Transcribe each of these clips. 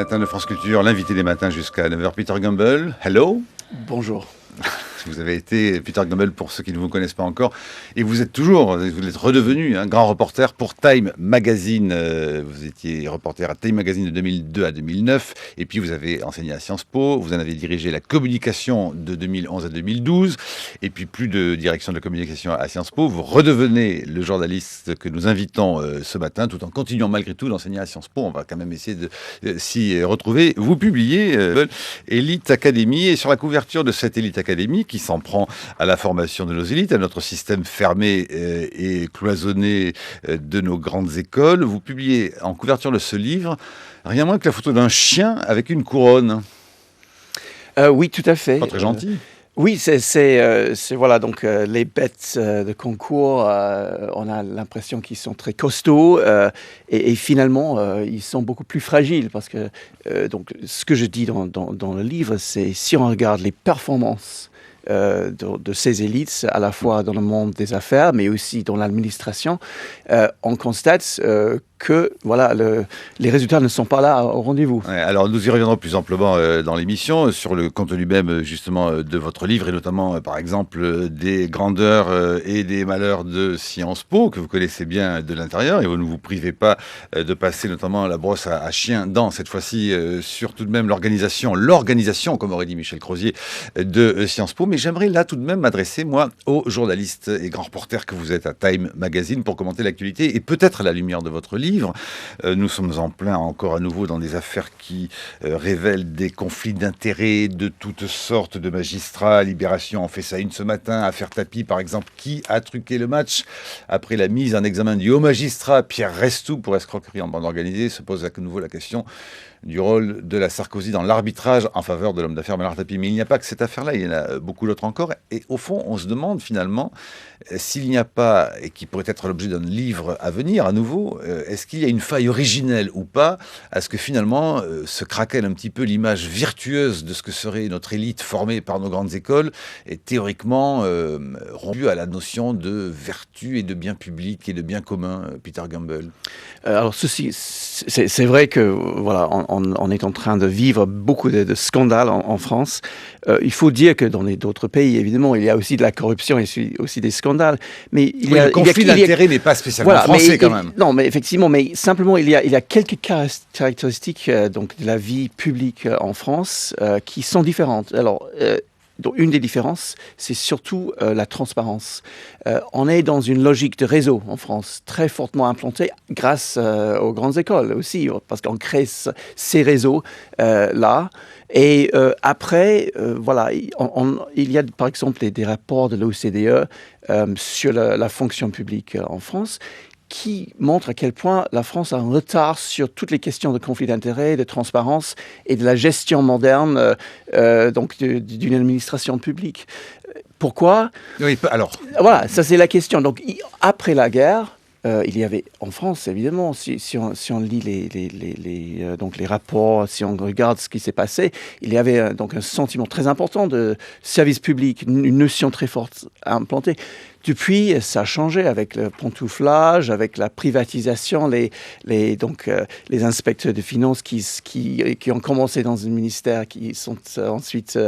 matin de France Culture, l'invité des matins jusqu'à 9h, Peter Gumbel. Hello. Bonjour. Vous avez été Peter Gumbel pour ceux qui ne vous connaissent pas encore. Et vous êtes redevenu un grand reporter pour Time Magazine. Vous étiez reporter à Time Magazine de 2002 à 2009. Et puis vous avez enseigné à Sciences Po. Vous en avez dirigé la communication de 2011 à 2012. Et puis plus de direction de la communication à Sciences Po. Vous redevenez le journaliste que nous invitons ce matin, tout en continuant malgré tout d'enseigner à Sciences Po. On va quand même essayer de s'y retrouver. Vous publiez Elite Academy. Et sur la couverture de cette Elite Academy, qui s'en prend à la formation de nos élites, à notre système fermé et cloisonné de nos grandes écoles. Vous publiez en couverture de ce livre rien moins que la photo d'un chien avec une couronne. Oui, tout à fait. Pas très gentil. Oui, c'est voilà, donc les bêtes de concours, on a l'impression qu'ils sont très costauds et finalement, ils sont beaucoup plus fragiles parce que donc, ce que je dis dans le livre, c'est si on regarde les performances de ces élites, à la fois dans le monde des affaires, mais aussi dans l'administration, on constate que voilà, les résultats ne sont pas là au rendez-vous. Ouais, alors nous y reviendrons plus amplement dans l'émission sur le contenu même justement de votre livre et notamment par exemple des grandeurs et des malheurs de Sciences Po que vous connaissez bien de l'intérieur et vous ne vous privez pas de passer notamment la brosse à chien dans cette fois-ci sur tout de même l'organisation comme aurait dit Michel Crozier de Sciences Po. Mais j'aimerais là tout de même m'adresser moi aux journalistes et grands reporters que vous êtes à Time Magazine pour commenter l'actualité et peut-être à la lumière de votre livre. Nous sommes en plein encore à nouveau dans des affaires qui révèlent des conflits d'intérêts de toutes sortes de magistrats. Libération en fait ça une ce matin. Affaire Tapie par exemple, qui a truqué le match après la mise en examen du haut magistrat Pierre Restou pour escroquerie en bande organisée. Se pose à nouveau la question du rôle de la Sarkozy dans l'arbitrage en faveur de l'homme d'affaires Bernard Tapie. Mais il n'y a pas que cette affaire-là, il y en a beaucoup d'autres encore. Et au fond, on se demande finalement s'il n'y a pas, et qui pourrait être l'objet d'un livre à venir à nouveau, est-ce qu'il y a une faille originelle ou pas à ce que finalement se craquelle un petit peu l'image virtueuse de ce que serait notre élite formée par nos grandes écoles et théoriquement rompue à la notion de vertu et de bien public et de bien commun, Peter Gumbel. Alors ceci, c'est vrai que voilà, on est en train de vivre beaucoup de scandales en France. Il faut dire que dans d'autres pays, évidemment, il y a aussi de la corruption et aussi des scandales. Mais le conflit d'intérêts n'est pas spécialement français quand même. Non, mais effectivement, mais simplement, il y a quelques caractéristiques donc, de la vie publique en France qui sont différentes. Alors, donc une des différences, c'est surtout la transparence. On est dans une logique de réseau en France, très fortement implantée grâce aux grandes écoles aussi, parce qu'on crée ces réseaux-là. Et après, voilà, il y a par exemple des rapports de l'OCDE sur la fonction publique en France qui montre à quel point la France a un retard sur toutes les questions de conflit d'intérêts, de transparence et de la gestion moderne donc d'une administration publique. Pourquoi ? Oui, alors. Voilà, ça c'est la question. Donc après la guerre, il y avait en France, évidemment, si on lit donc les rapports, si on regarde ce qui s'est passé, il y avait donc un sentiment très important de service public, une notion très forte implantée. Depuis, ça a changé avec le pantouflage, avec la privatisation, les inspecteurs de finances qui ont commencé dans un ministère, qui sont ensuite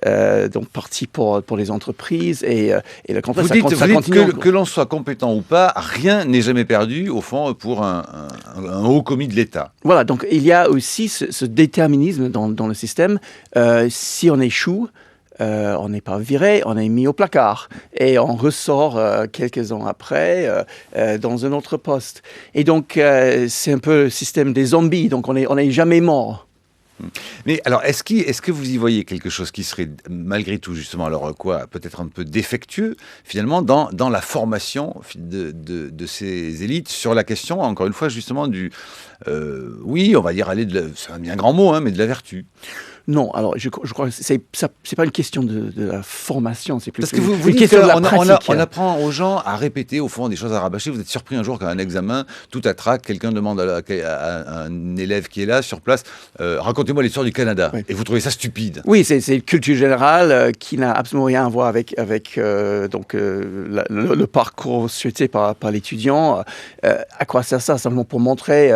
donc partis pour les entreprises et le contraire. Vous dites que l'on soit compétent ou pas, rien n'est jamais perdu au fond pour un haut commis de l'État. Voilà, donc il y a aussi ce déterminisme dans le système. Si on échoue, on n'est pas viré, on est mis au placard et on ressort quelques ans après dans un autre poste. Et donc c'est un peu le système des zombies, donc on est jamais mort. Mais alors, est-ce que vous y voyez quelque chose qui serait malgré tout justement, alors quoi, peut-être un peu défectueux finalement dans la formation de ces élites sur la question, encore une fois justement oui, on va dire c'est un bien grand mot, hein, mais de la vertu. Non, alors je crois que c'est pas une question de la formation, c'est plus Parce que vous une dites question de la qu'on pratique. on apprend aux gens à répéter, au fond, des choses à rabâcher. Vous êtes surpris un jour qu'à un examen, tout à trac, quelqu'un demande à un élève qui est là, sur place, racontez-moi l'histoire du Canada. Oui. Et vous trouvez ça stupide. Oui, c'est une culture générale qui n'a absolument rien à voir avec le parcours souhaité par l'étudiant. À quoi sert ça? Simplement pour montrer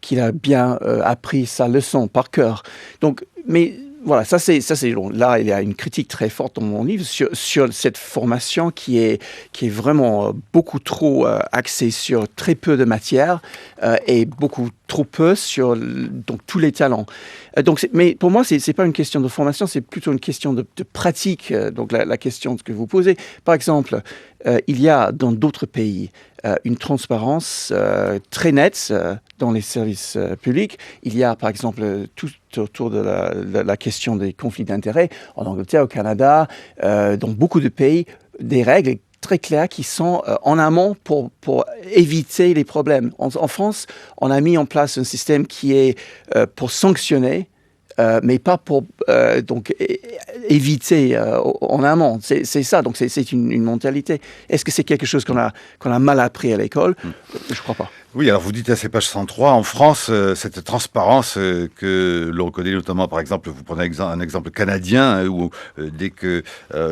qu'il a bien appris sa leçon par cœur. Donc, mais voilà, ça c'est long. Là, il y a une critique très forte dans mon livre sur cette formation qui est vraiment beaucoup trop axée sur très peu de matière et beaucoup trop peu sur donc tous les talents. Mais pour moi, c'est pas une question de formation, c'est plutôt une question de pratique. Donc la question que vous posez, par exemple, il y a dans d'autres pays une transparence très nette dans les services publics. Il y a, par exemple, tout autour de la question des conflits d'intérêts en Angleterre, au Canada, dans beaucoup de pays, des règles très claires qui sont en amont pour éviter les problèmes. En France, on a mis en place un système qui est pour sanctionner, mais pas pour éviter en amont. C'est ça, donc c'est une mentalité. Est-ce que c'est quelque chose qu'on a mal appris à l'école? Je crois pas. Oui, alors vous dites à ces pages 103, en France, cette transparence que l'on connaît notamment, par exemple, vous prenez un exemple canadien, où dès que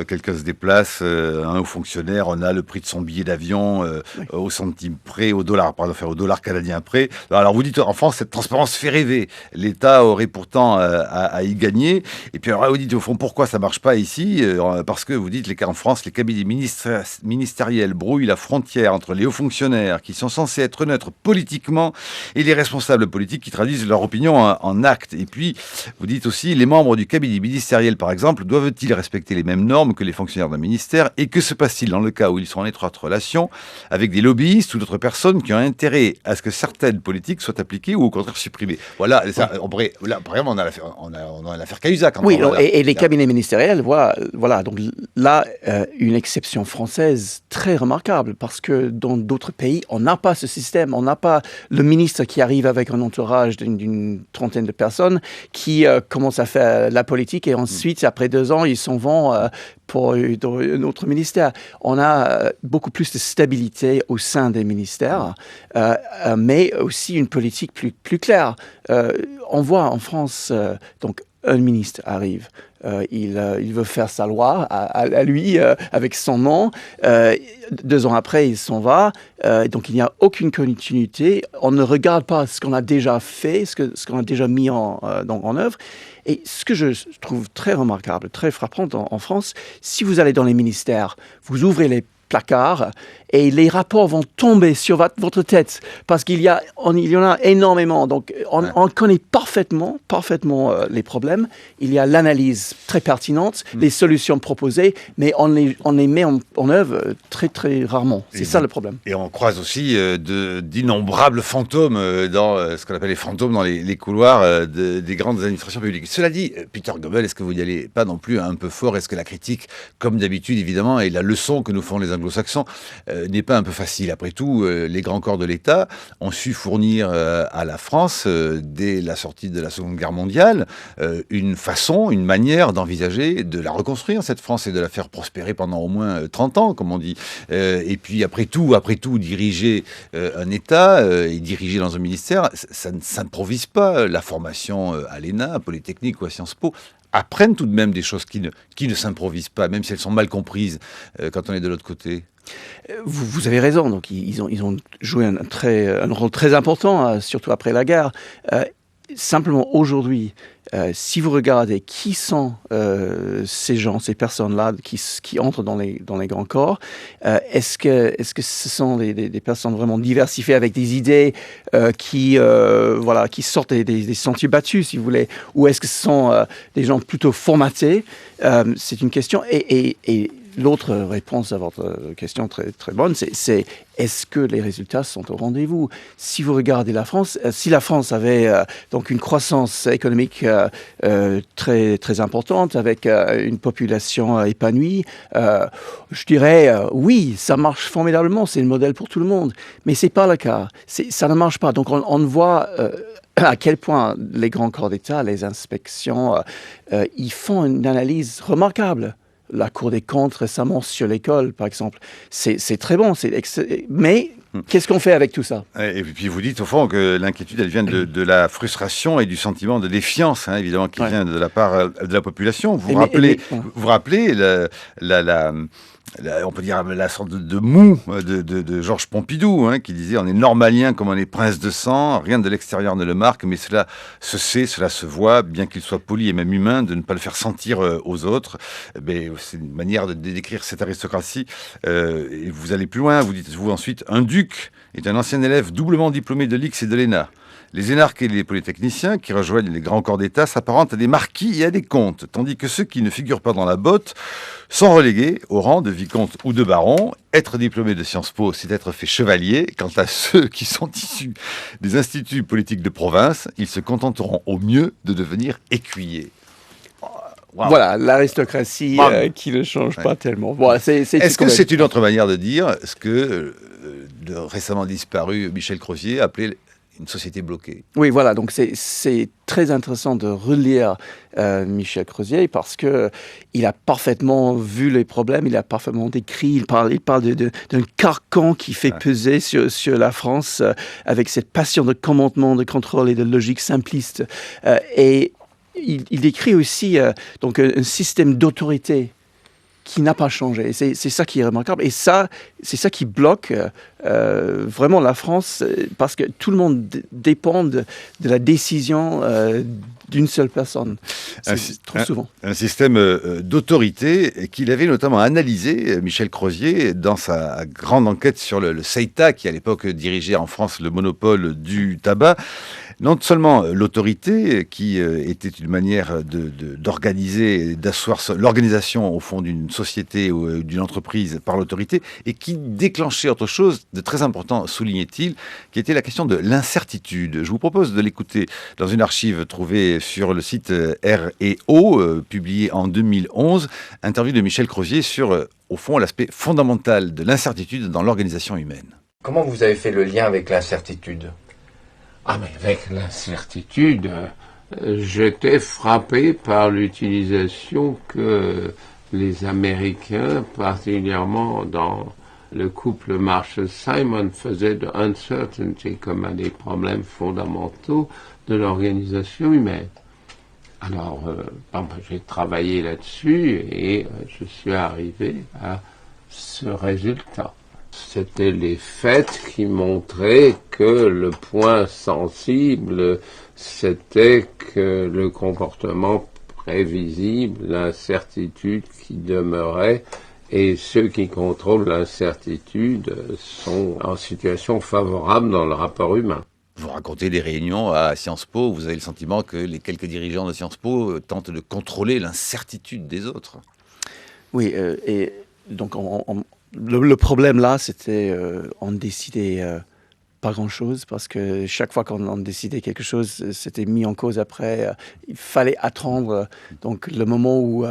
quelqu'un se déplace, un haut fonctionnaire, on a le prix de son billet d'avion Oui. au centime près, au dollar, pardon, enfin, au dollar canadien près. Alors vous dites, en France, cette transparence fait rêver. L'État aurait pourtant à y gagner. Et puis alors vous dites, au fond, pourquoi ça marche pas ici? Parce que vous dites, en France, les cabinets ministériels brouillent la frontière entre les hauts fonctionnaires qui sont censés être neutres politiquement et les responsables politiques qui traduisent leur opinion en actes. Et puis, vous dites aussi, les membres du cabinet ministériel, par exemple, doivent-ils respecter les mêmes normes que les fonctionnaires d'un ministère? Et que se passe-t-il dans le cas où ils sont en étroite relation avec des lobbyistes ou d'autres personnes qui ont intérêt à ce que certaines politiques soient appliquées ou au contraire supprimées? Voilà, ça, là, vraiment, on a l'affaire Cahuzac. Oui, et les cabinets ministériels, voilà. Donc là, une exception française très remarquable, parce que dans d'autres pays, on n'a pas ce système. On n'a pas le ministre qui arrive avec un entourage d'une trentaine de personnes qui commence à faire la politique et ensuite, après 2 ans, ils s'en vont pour un autre ministère. On a beaucoup plus de stabilité au sein des ministères, mais aussi une politique plus claire. On voit en France, donc, un ministre arrive, il veut faire sa loi à lui, avec son nom. 2 ans après, il s'en va. Donc, il n'y a aucune continuité. On ne regarde pas ce qu'on a déjà fait, ce qu'on a déjà mis en œuvre. Et ce que je trouve très remarquable, très frappant en France, si vous allez dans les ministères, vous ouvrez les placards et les rapports vont tomber sur votre tête parce qu'il y en a énormément. Donc, on connaît parfaitement les problèmes. Il y a l'analyse très pertinente, les solutions proposées, mais on les met en œuvre très, très rarement. C'est ça le problème. Et on croise aussi d'innombrables fantômes dans ce qu'on appelle les fantômes dans les couloirs des grandes administrations publiques. Cela dit, Peter Goebel, est-ce que vous n'y allez pas non plus un peu fort? Est-ce que la critique, comme d'habitude évidemment, et la leçon que nous font les anglo-saxons, n'est pas un peu facile? Après tout, les grands corps de l'État ont su fournir à la France, dès la sortie de la Seconde Guerre mondiale, une manière d'envisager de la reconstruire, cette France, et de la faire prospérer pendant au moins 30 ans, comme on dit. Et puis après tout, diriger un État et diriger dans un ministère, ça ne s'improvise pas. La formation à l'ENA, à Polytechnique ou à Sciences Po apprennent tout de même des choses qui ne s'improvisent pas, même si elles sont mal comprises quand on est de l'autre côté. Vous avez raison. Donc, ils ont joué un rôle très important, surtout après la guerre. Simplement, aujourd'hui, si vous regardez qui sont ces personnes-là qui entrent dans les grands corps, est-ce que ce sont des personnes vraiment diversifiées avec des idées qui sortent des sentiers battus, si vous voulez, ou est-ce que ce sont des gens plutôt formatés? C'est une question. Et l'autre réponse à votre question très, très bonne, c'est est-ce que les résultats sont au rendez-vous? Si vous regardez la France, si la France avait donc une croissance économique très, très importante, avec une population épanouie, je dirais oui, ça marche formidablement, c'est le modèle pour tout le monde. Mais ce n'est pas le cas. Ça ne marche pas. Donc on voit à quel point les grands corps d'État, les inspections, ils font une analyse remarquable. La Cour des comptes récemment sur l'école, par exemple. C'est très bon, mais qu'est-ce qu'on fait avec tout ça? Et puis vous dites au fond que l'inquiétude, elle vient de la frustration et du sentiment de défiance, hein, évidemment, qui vient de la part de la population. Vous vous rappelez on peut dire la sorte de mou de Georges Pompidou, hein, qui disait: on est normalien comme on est prince de sang, rien de l'extérieur ne le marque, mais cela se sait, cela se voit, bien qu'il soit poli et même humain, de ne pas le faire sentir aux autres. Mais c'est une manière de décrire cette aristocratie. Et vous allez plus loin, vous dites-vous ensuite: un duc est un ancien élève doublement diplômé de l'IX et de l'ENA. Les énarques et les polytechniciens qui rejoignent les grands corps d'État s'apparentent à des marquis et à des comtes, tandis que ceux qui ne figurent pas dans la botte sont relégués au rang de vicomte ou de baron. Être diplômé de Sciences Po, c'est être fait chevalier. Quant à ceux qui sont issus des instituts politiques de province, ils se contenteront au mieux de devenir écuyers. Wow. Voilà, l'aristocratie qui ne change pas tellement. Bon, Est-ce que c'est une autre manière de dire ce que le récemment disparu Michel Crozier appelait une société bloquée? Oui, voilà, donc c'est très intéressant de relire Michel Crozier parce qu'il a parfaitement vu les problèmes, il a parfaitement décrit, il parle d'un carcan qui fait peser sur la France avec cette passion de commandement, de contrôle et de logique simpliste. Et il décrit aussi donc un système d'autorité qui n'a pas changé. C'est ça qui est remarquable. Et ça, c'est ça qui bloque vraiment la France, parce que tout le monde dépend de la décision d'une seule personne. Trop souvent. Un système d'autorité qu'il avait notamment analysé, Michel Crozier, dans sa grande enquête sur le CETA, qui à l'époque dirigeait en France le monopole du tabac. Non seulement l'autorité, qui était une manière d'organiser, d'asseoir l'organisation au fond d'une société ou d'une entreprise par l'autorité, et qui déclenchait autre chose de très important, soulignait-il, qui était la question de l'incertitude. Je vous propose de l'écouter dans une archive trouvée sur le site R&O, publiée en 2011, interview de Michel Crozier sur, au fond, l'aspect fondamental de l'incertitude dans l'organisation humaine. Comment vous avez fait le lien avec l'incertitude ? Ah, mais avec l'incertitude, j'étais frappé par l'utilisation que les Américains, particulièrement dans le couple Marshall-Simon, faisaient de uncertainty comme un des problèmes fondamentaux de l'organisation humaine. Alors, j'ai travaillé là-dessus et je suis arrivé à ce résultat. C'était les faits qui montraient que le point sensible, c'était que le comportement prévisible, l'incertitude qui demeurait, et ceux qui contrôlent l'incertitude sont en situation favorable dans le rapport humain. Vous racontez des réunions à Sciences Po, vous avez le sentiment que les quelques dirigeants de Sciences Po tentent de contrôler l'incertitude des autres. Oui, et donc le problème là, c'était on décidait pas grand-chose, parce que chaque fois qu'on décidait quelque chose, c'était mis en cause après. Il fallait attendre donc le moment où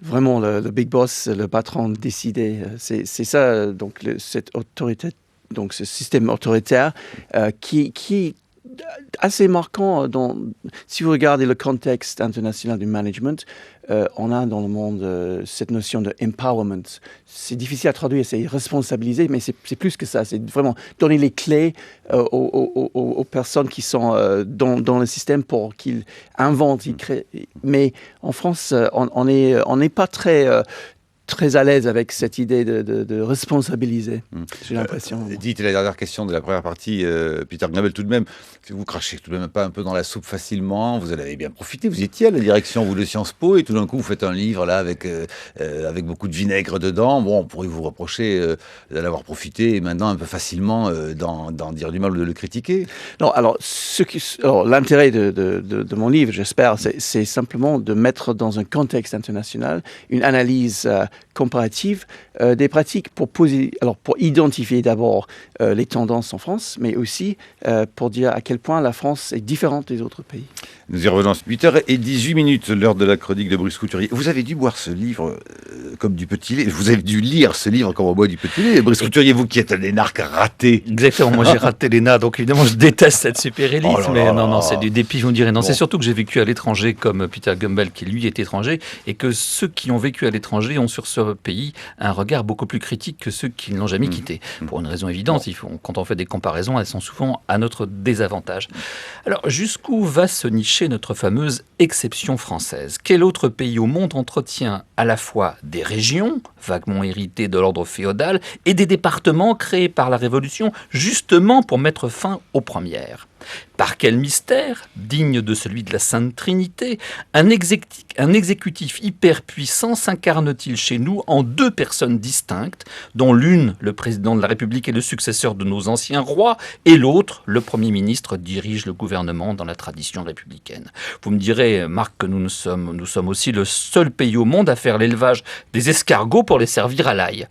vraiment le big boss, le patron décidait. C'est ça, donc cette autorité, donc ce système autoritaire qui est assez marquant. Si vous regardez le contexte international du management, on a dans le monde cette notion de empowerment. C'est difficile à traduire, c'est responsabiliser, mais c'est plus que ça. C'est vraiment donner les clés aux personnes qui sont dans le système pour qu'ils inventent, ils créent. Mais en France, on n'est pas très à l'aise avec cette idée de responsabiliser, j'ai l'impression. Dites la dernière question de la première partie, Peter Knabel, tout de même, vous crachez tout de même pas un peu dans la soupe facilement, vous en avez bien profité, vous étiez à la direction, vous, de Sciences Po, et tout d'un coup, vous faites un livre là avec beaucoup de vinaigre dedans. Bon, on pourrait vous reprocher d'en avoir profité, et maintenant un peu facilement d'en dire du mal ou de le critiquer. Non, alors l'intérêt de mon livre, j'espère, c'est simplement de mettre dans un contexte international une analyse comparative des pratiques pour identifier d'abord les tendances en France, mais aussi pour dire à quel point la France est différente des autres pays. Nous y revenons. 8h18, l'heure de la chronique de Brice Couturier. Vous avez dû boire ce livre comme du petit lait. Vous avez dû lire ce livre comme on boit du petit lait. Brice Couturier, vous qui êtes un énarque raté. Exactement, moi j'ai raté l'ENA, donc évidemment je déteste cette super élite, mais non, c'est du dépit, je vous dirais. Non, c'est surtout que j'ai vécu à l'étranger comme Peter Gumbel, qui lui est étranger, et que ceux qui ont vécu à l'étranger ont sur ce pays un regard beaucoup plus critique que ceux qui ne l'ont jamais quitté. Pour une raison évidente, quand on fait des comparaisons, elles sont souvent à notre désavantage. Alors, jusqu'où va se nicher notre fameuse exception française? Quel autre pays au monde entretient à la fois des régions, vaguement héritées de l'ordre féodal, et des départements créés par la Révolution, justement pour mettre fin aux premières? Par quel mystère, digne de celui de la Sainte Trinité, un exécutif hyper puissant s'incarne-t-il chez nous en deux personnes distinctes, dont l'une, le président de la République, est le successeur de nos anciens rois, et l'autre, le Premier ministre, dirige le gouvernement dans la tradition républicaine? Vous me direz, Marc, que nous sommes aussi le seul pays au monde à faire l'élevage des escargots pour les servir à l'ail.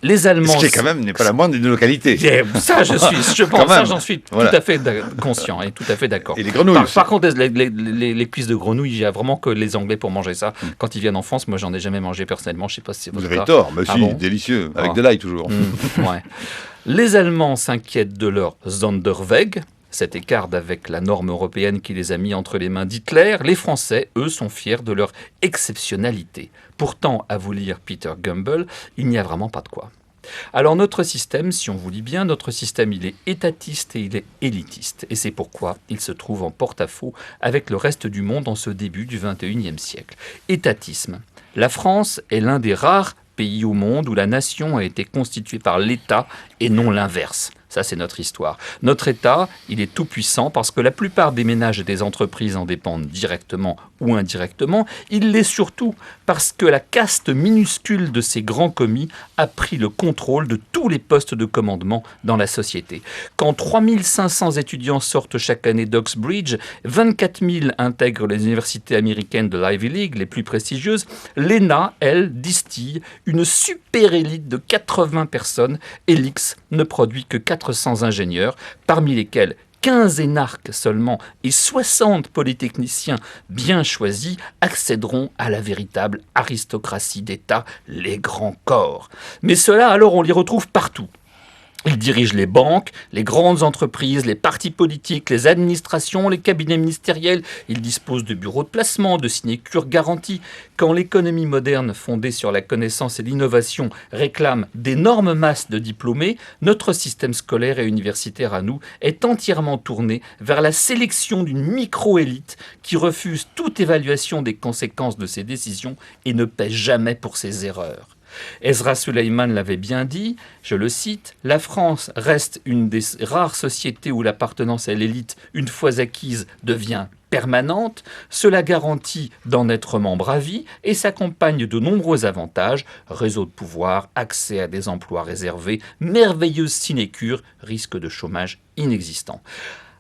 Les Allemands... Ce qui, quand même, n'est pas la moindre d'une localité. Ça, j'en suis tout à fait conscient et tout à fait d'accord. Et les grenouilles par contre, les cuisses de grenouilles, il y a vraiment que les Anglais pour manger ça. Quand ils viennent en France, moi, j'en ai jamais mangé personnellement. Je sais pas si c'est votre cas. Vous avez tort, mais si, délicieux, avec de l'ail toujours. Ouais. Les Allemands s'inquiètent de leur Sonderweg, cet écart avec la norme européenne qui les a mis entre les mains d'Hitler. Les Français, eux, sont fiers de leur exceptionnalité. Pourtant, à vous lire Peter Gumbel, il n'y a vraiment pas de quoi. Alors notre système, si on vous lit bien, notre système il est étatiste et il est élitiste. Et c'est pourquoi il se trouve en porte-à-faux avec le reste du monde en ce début du XXIe siècle. Étatisme. La France est l'un des rares pays au monde où la nation a été constituée par l'État et non l'inverse. Ça, c'est notre histoire. Notre État, il est tout puissant parce que la plupart des ménages et des entreprises en dépendent directement ou indirectement. Il l'est surtout parce que la caste minuscule de ces grands commis a pris le contrôle de tous les postes de commandement dans la société. Quand 3500 étudiants sortent chaque année d'Oxbridge, 24 000 intègrent les universités américaines de l'Ivy League, les plus prestigieuses, l'ENA, elle, distille une super élite de 80 personnes et l'X ne produit que 400 ingénieurs, parmi lesquels 15 énarques seulement et 60 polytechniciens bien choisis accéderont à la véritable aristocratie d'État, les grands corps. Mais ceux-là, alors, on les retrouve partout. Ils dirigent les banques, les grandes entreprises, les partis politiques, les administrations, les cabinets ministériels. Ils disposent de bureaux de placement, de sinécures garanties. Quand l'économie moderne, fondée sur la connaissance et l'innovation, réclame d'énormes masses de diplômés, notre système scolaire et universitaire à nous est entièrement tourné vers la sélection d'une micro-élite qui refuse toute évaluation des conséquences de ses décisions et ne paie jamais pour ses erreurs. Ezra Suleiman l'avait bien dit, je le cite, « La France reste une des rares sociétés où l'appartenance à l'élite, une fois acquise, devient permanente. Cela garantit d'en être membre à vie et s'accompagne de nombreux avantages, réseau de pouvoir, accès à des emplois réservés, merveilleuse sinécure, risque de chômage inexistant. »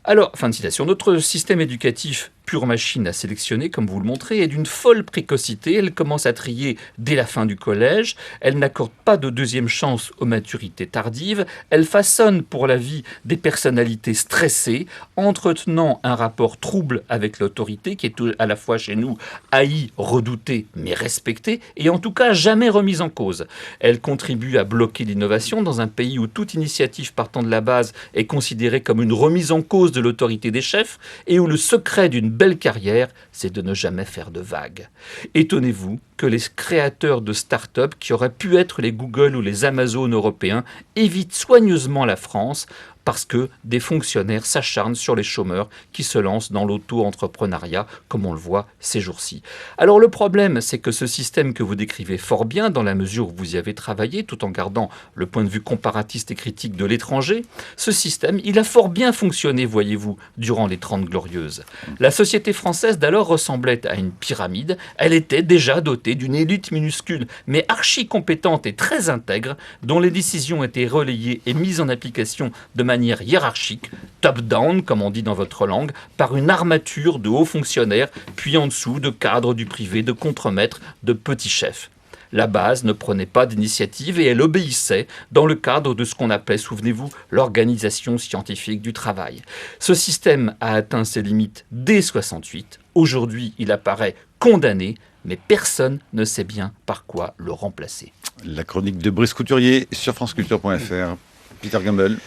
Alors, fin de citation, notre système éducatif pure machine à sélectionner, comme vous le montrez, est d'une folle précocité. Elle commence à trier dès la fin du collège. Elle n'accorde pas de deuxième chance aux maturités tardives. Elle façonne pour la vie des personnalités stressées, entretenant un rapport trouble avec l'autorité, qui est à la fois chez nous haï, redouté, mais respecté, et en tout cas jamais remise en cause. Elle contribue à bloquer l'innovation dans un pays où toute initiative partant de la base est considérée comme une remise en cause de l'autorité des chefs, et où le secret d'une belle carrière, c'est de ne jamais faire de vagues. Étonnez-vous que les créateurs de start-up qui auraient pu être les Google ou les Amazon européens évitent soigneusement la France parce que des fonctionnaires s'acharnent sur les chômeurs qui se lancent dans l'auto-entrepreneuriat, comme on le voit ces jours-ci. Alors le problème, c'est que ce système que vous décrivez fort bien, dans la mesure où vous y avez travaillé, tout en gardant le point de vue comparatiste et critique de l'étranger, ce système, il a fort bien fonctionné, voyez-vous, durant les 30 Glorieuses. La société française d'alors ressemblait à une pyramide. Elle était déjà dotée d'une élite minuscule, mais archi compétente et très intègre, dont les décisions étaient relayées et mises en application de manière hiérarchique, top-down, comme on dit dans votre langue, par une armature de hauts fonctionnaires, puis en dessous de cadres du privé, de contremaîtres, de petits chefs. La base ne prenait pas d'initiative et elle obéissait dans le cadre de ce qu'on appelait, souvenez-vous, l'organisation scientifique du travail. Ce système a atteint ses limites dès 68. Aujourd'hui, il apparaît condamné, mais personne ne sait bien par quoi le remplacer. La chronique de Brice Couturier sur franceculture.fr. Peter Gamble.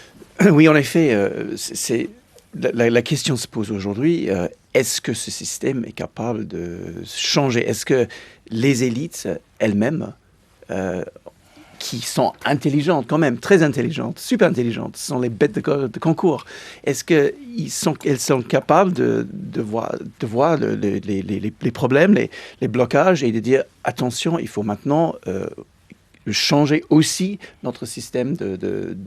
Oui, en effet, la question se pose aujourd'hui, est-ce que ce système est capable de changer? Est-ce que les élites elles-mêmes, qui sont intelligentes quand même, très intelligentes, super intelligentes, sont les bêtes de concours, est-ce qu'elles sont capables de voir les problèmes, les blocages et de dire attention, il faut maintenant changer aussi notre système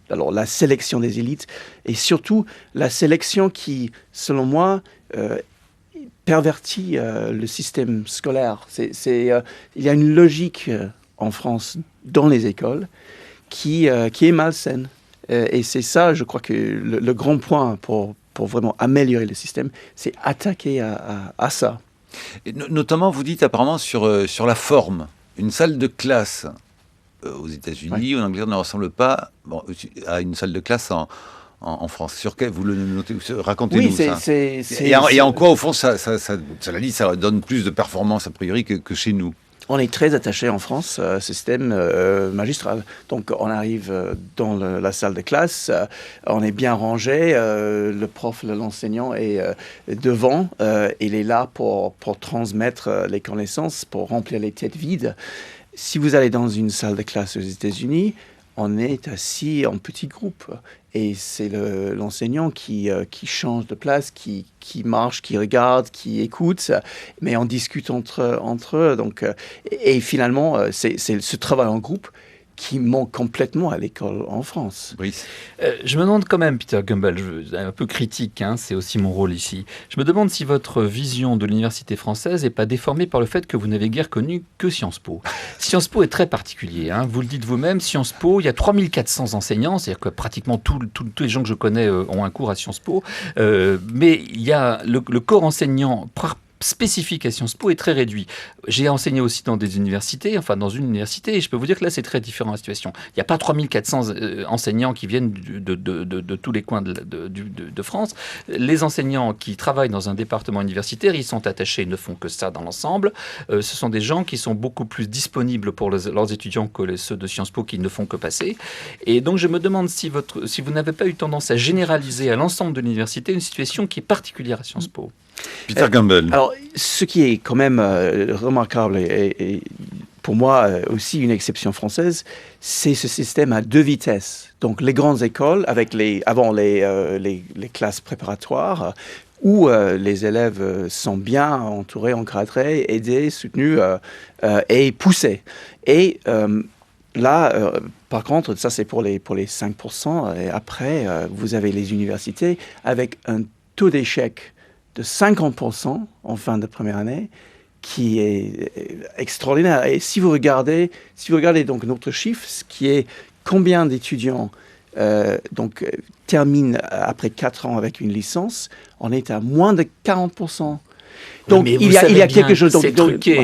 alors la sélection des élites et surtout la sélection qui, selon moi, pervertit le système scolaire. Il y a une logique en France dans les écoles qui est malsaine. Et c'est ça, je crois que le grand point pour vraiment améliorer le système, c'est attaquer à ça. Et notamment, vous dites apparemment sur la forme. Une salle de classe aux États-Unis, en Angleterre, ne ressemble pas à une salle de classe en France. Sur quel vous le notez? Racontez-nous ça. Et en quoi, au fond, ça donne plus de performance a priori que chez nous? On est très attaché en France à ce système magistral. Donc on arrive dans la salle de classe, on est bien rangé, le prof, l'enseignant est devant, il est là pour transmettre les connaissances, pour remplir les têtes vides. Si vous allez dans une salle de classe aux États-Unis, on est assis en petits groupes et c'est l'enseignant qui change de place, qui marche, qui regarde, qui écoute, mais on discute entre eux. Donc, et finalement, c'est ce travail en groupe qui manque complètement à l'école en France. Brice. Je me demande quand même, Peter Gamble, un peu critique, c'est aussi mon rôle ici. Je me demande si votre vision de l'université française n'est pas déformée par le fait que vous n'avez guère connu que Sciences Po. Sciences Po est très particulier, vous le dites vous-même, Sciences Po, il y a 3400 enseignants, c'est-à-dire que pratiquement tous les gens que je connais ont un cours à Sciences Po, mais il y a le corps enseignant spécifique à Sciences Po est très réduit. J'ai enseigné aussi dans des universités, dans une université, et je peux vous dire que là, c'est très différent la situation. Il n'y a pas 3400 enseignants qui viennent de tous les coins de France. Les enseignants qui travaillent dans un département universitaire, ils sont attachés, ils ne font que ça dans l'ensemble. Ce sont des gens qui sont beaucoup plus disponibles pour leurs étudiants que ceux de Sciences Po qui ne font que passer. Et donc, je me demande si vous n'avez pas eu tendance à généraliser à l'ensemble de l'université une situation qui est particulière à Sciences Po. Peter Gamble. Alors, ce qui est quand même remarquable et pour moi aussi une exception française, c'est ce système à deux vitesses. Donc, les grandes écoles, avec avant les classes préparatoires, où les élèves sont bien entourés, encadrés, aidés, soutenus et poussés. Et là, par contre, ça c'est pour les 5%. Et après, vous avez les universités avec un taux d'échec de 50% en fin de première année, qui est extraordinaire. Et si vous regardez donc notre chiffre, ce qui est combien d'étudiants terminent après 4 ans avec une licence, on est à moins de 40%. Donc il y a quelque chose.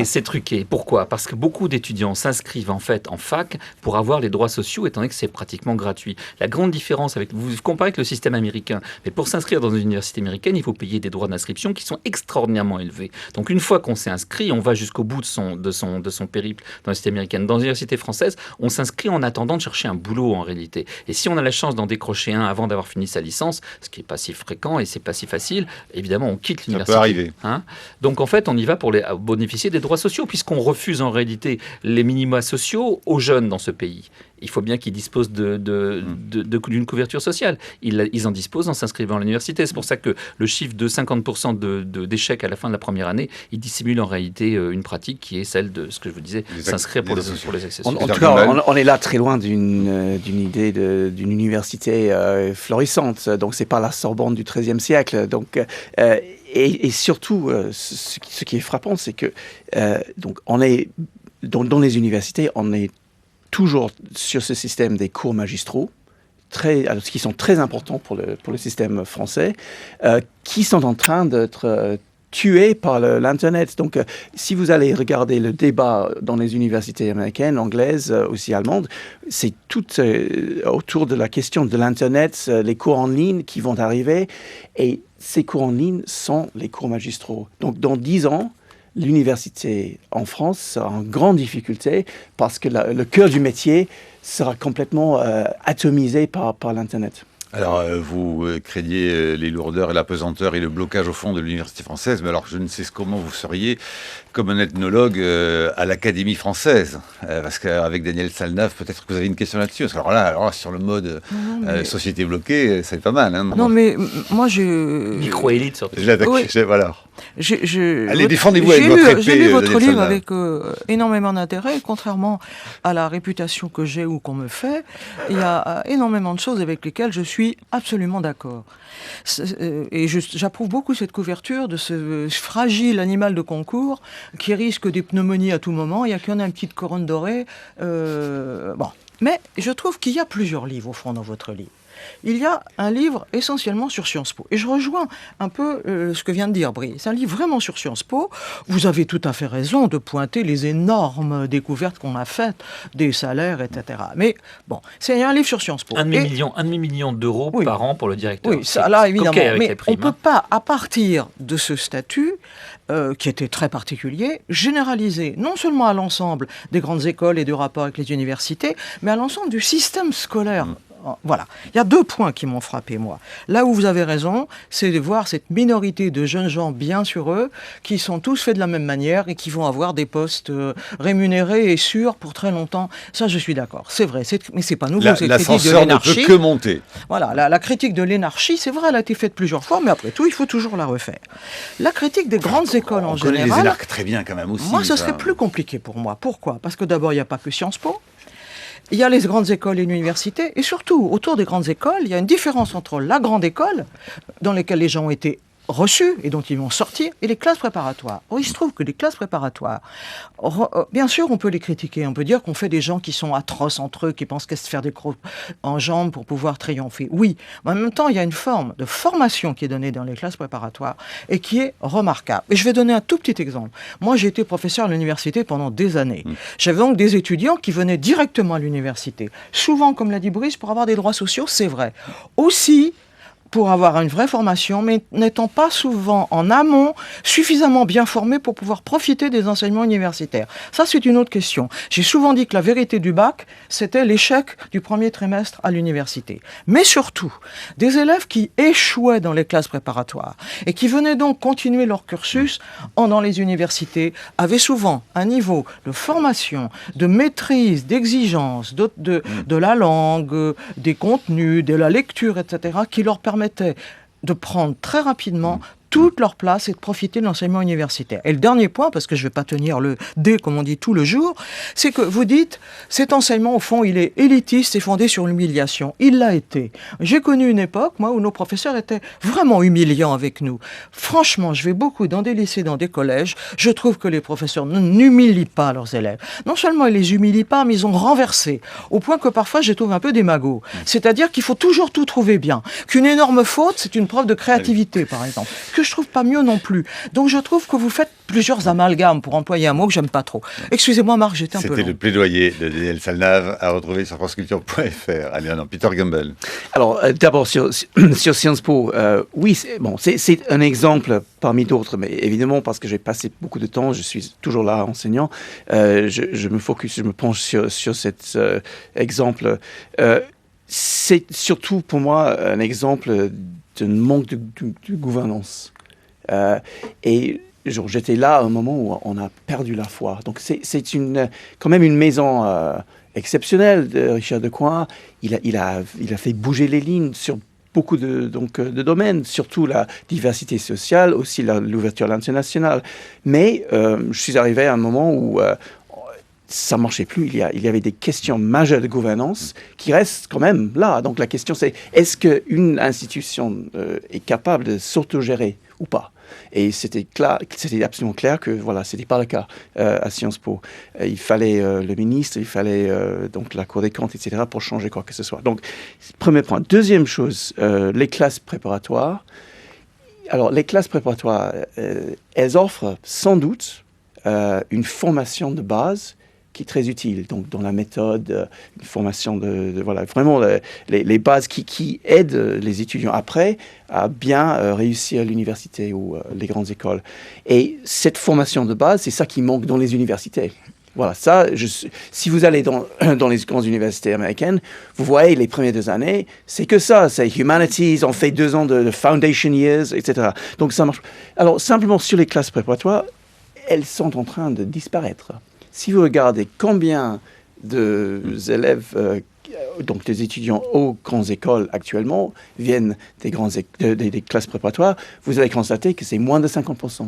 C'est truqué. Pourquoi? Parce que beaucoup d'étudiants s'inscrivent en fait en fac pour avoir les droits sociaux, étant donné que c'est pratiquement gratuit. La grande différence vous comparez avec le système américain, mais pour s'inscrire dans une université américaine, il faut payer des droits d'inscription qui sont extraordinairement élevés. Donc une fois qu'on s'est inscrit, on va jusqu'au bout de son périple dans la société américaine. Dans l'université française, on s'inscrit en attendant de chercher un boulot en réalité. Et si on a la chance d'en décrocher un avant d'avoir fini sa licence, ce qui n'est pas si fréquent et c'est pas si facile, évidemment on quitte l'université. Ça peut arriver. Donc en fait, on y va pour bénéficier des droits sociaux, puisqu'on refuse en réalité les minima sociaux aux jeunes dans ce pays. Il faut bien qu'ils disposent d'une couverture sociale. Ils en disposent en s'inscrivant à l'université. C'est pour ça que le chiffre de 50% d'échecs à la fin de la première année, il dissimule en réalité une pratique qui est celle de ce que je vous disais, s'inscrire pour les accessions. En tout cas, on est là très loin d'une idée d'une université florissante. Donc, c'est pas la Sorbonne du XIIIe siècle. Donc, et surtout, ce qui est frappant, c'est que donc on est dans les universités, on est toujours sur ce système des cours magistraux, qui sont très importants pour le système français, qui sont en train d'être tué par l'Internet. Donc, si vous allez regarder le débat dans les universités américaines, anglaises, aussi allemandes, c'est tout autour de la question de l'Internet, les cours en ligne qui vont arriver. Et ces cours en ligne sont les cours magistraux. Donc, dans 10 ans, l'université en France sera en grande difficulté parce que le cœur du métier sera complètement atomisé par l'Internet. Alors, vous craignez les lourdeurs et la pesanteur et le blocage au fond de l'université française, mais alors je ne sais comment vous seriez comme un ethnologue à l'Académie française, parce qu'avec Daniel Salnave, peut-être que vous avez une question là-dessus. Parce que alors là, sur le mode société bloquée, c'est pas mal. Hein, non, mais moi, micro-élite, surtout. Oui. Voilà. Allez, défendez-vous avec votre épée. J'ai lu votre livre avec énormément d'intérêt. Contrairement à la réputation que j'ai ou qu'on me fait, il y a énormément de choses avec lesquelles je suis absolument d'accord. Et j'approuve beaucoup cette couverture de ce fragile animal de concours qui risque des pneumonies à tout moment. Il n'y a qu'un petite couronne dorée. Bon. Mais je trouve qu'il y a plusieurs livres, au fond, dans votre livre. Il y a un livre essentiellement sur Sciences Po. Et je rejoins un peu ce que vient de dire Brie. C'est un livre vraiment sur Sciences Po. Vous avez tout à fait raison de pointer les énormes découvertes qu'on a faites, des salaires, etc. Mais bon, c'est un livre sur Sciences Po. Un demi-million d'euros par an pour le directeur. Oui, ça, là, évidemment. Mais on ne peut pas, à partir de ce statut, qui était très particulier, généraliser non seulement à l'ensemble des grandes écoles et de rapports avec les universités, mais à l'ensemble du système scolaire. Voilà. Il y a 2 points qui m'ont frappé, moi. Là où vous avez raison, c'est de voir cette minorité de jeunes gens bien sur eux, qui sont tous faits de la même manière et qui vont avoir des postes rémunérés et sûrs pour très longtemps. Ça, je suis d'accord. C'est vrai. Mais c'est pas nouveau. L'ascenseur ne peut que monter. Voilà. La critique de l'énarchie, c'est vrai, elle a été faite plusieurs fois, mais après tout, il faut toujours la refaire. La critique des grandes écoles en général... On connaît les énarques très bien quand même aussi. Moi, ça serait plus compliqué pour moi. Pourquoi ? Parce que d'abord, il n'y a pas que Sciences Po. Il y a les grandes écoles et l'université, et surtout, autour des grandes écoles, il y a une différence entre la grande école, dans laquelle les gens ont été reçus et dont ils vont sortir, et les classes préparatoires. Or, il se trouve que les classes préparatoires, bien sûr, on peut les critiquer, on peut dire qu'on fait des gens qui sont atroces entre eux, qui pensent qu'à se faire des crocs en jambes pour pouvoir triompher. Oui, mais en même temps, il y a une forme de formation qui est donnée dans les classes préparatoires et qui est remarquable. Et je vais donner un tout petit exemple. Moi, j'ai été professeur à l'université pendant des années. J'avais donc des étudiants qui venaient directement à l'université. Souvent, comme l'a dit Brice, pour avoir des droits sociaux, c'est vrai. Aussi, pour avoir une vraie formation, mais n'étant pas souvent en amont suffisamment bien formés pour pouvoir profiter des enseignements universitaires. Ça, c'est une autre question. J'ai souvent dit que la vérité du bac, c'était l'échec du premier trimestre à l'université. Mais surtout, des élèves qui échouaient dans les classes préparatoires et qui venaient donc continuer leur cursus dans les universités avaient souvent un niveau de formation, de maîtrise, d'exigence, de la langue, des contenus, de la lecture, etc., qui leur permettait de prendre très rapidement toute leur place et de profiter de l'enseignement universitaire. Et le dernier point, parce que je ne vais pas tenir le dé, comme on dit, tout le jour, c'est que vous dites, cet enseignement, au fond, il est élitiste et fondé sur l'humiliation. Il l'a été. J'ai connu une époque, moi, où nos professeurs étaient vraiment humiliants avec nous. Franchement, je vais beaucoup dans des lycées, dans des collèges, je trouve que les professeurs n'humilient pas leurs élèves. Non seulement ils les humilient pas, mais ils ont renversé, au point que parfois, je les trouve un peu démagogues. C'est-à-dire qu'il faut toujours tout trouver bien. Qu'une énorme faute, c'est une preuve de créativité, par exemple. Que je trouve pas mieux non plus. Donc je trouve que vous faites plusieurs amalgames, pour employer un mot que j'aime pas trop. Excusez-moi Marc, j'étais un peu long. C'était le plaidoyer de Daniel Salnave à retrouver sur franceculture.fr. Allez, non, Peter Gumbel. Alors d'abord sur Sciences Po, oui, c'est un exemple parmi d'autres, mais évidemment parce que j'ai passé beaucoup de temps, je suis toujours là enseignant, je me penche sur cet exemple. C'est surtout pour moi un exemple d'un manque de gouvernance. Et j'étais là à un moment où on a perdu la foi. Donc c'est quand même une maison exceptionnelle de Richard Decoing. Il a fait bouger les lignes sur beaucoup de domaines, surtout la diversité sociale, aussi l'ouverture à l'international. Mais je suis arrivé à un moment où ça ne marchait plus. Il y avait des questions majeures de gouvernance qui restent quand même là. Donc la question c'est, est-ce qu'une institution est capable de s'autogérer ou pas ? Et c'était absolument clair que voilà, ce n'était pas le cas à Sciences Po. Il fallait le ministre, il fallait donc la Cour des comptes, etc. pour changer quoi que ce soit. Donc, premier point. Deuxième chose, les classes préparatoires. Alors, les classes préparatoires, elles offrent sans doute une formation de base qui est très utile. Donc, dans la méthode, une formation voilà, vraiment les bases qui aident les étudiants après à bien réussir à l'université ou les grandes écoles. Et cette formation de base, c'est ça qui manque dans les universités. Voilà, ça, si vous allez dans les grandes universités américaines, vous voyez les premières 2 années, c'est que ça, c'est Humanities, on fait 2 ans de Foundation Years, etc. Donc ça marche. Alors, simplement sur les classes préparatoires, elles sont en train de disparaître. Si vous regardez combien d'élèves, donc des étudiants aux grandes écoles actuellement, viennent des classes préparatoires, vous allez constater que c'est moins de 50%.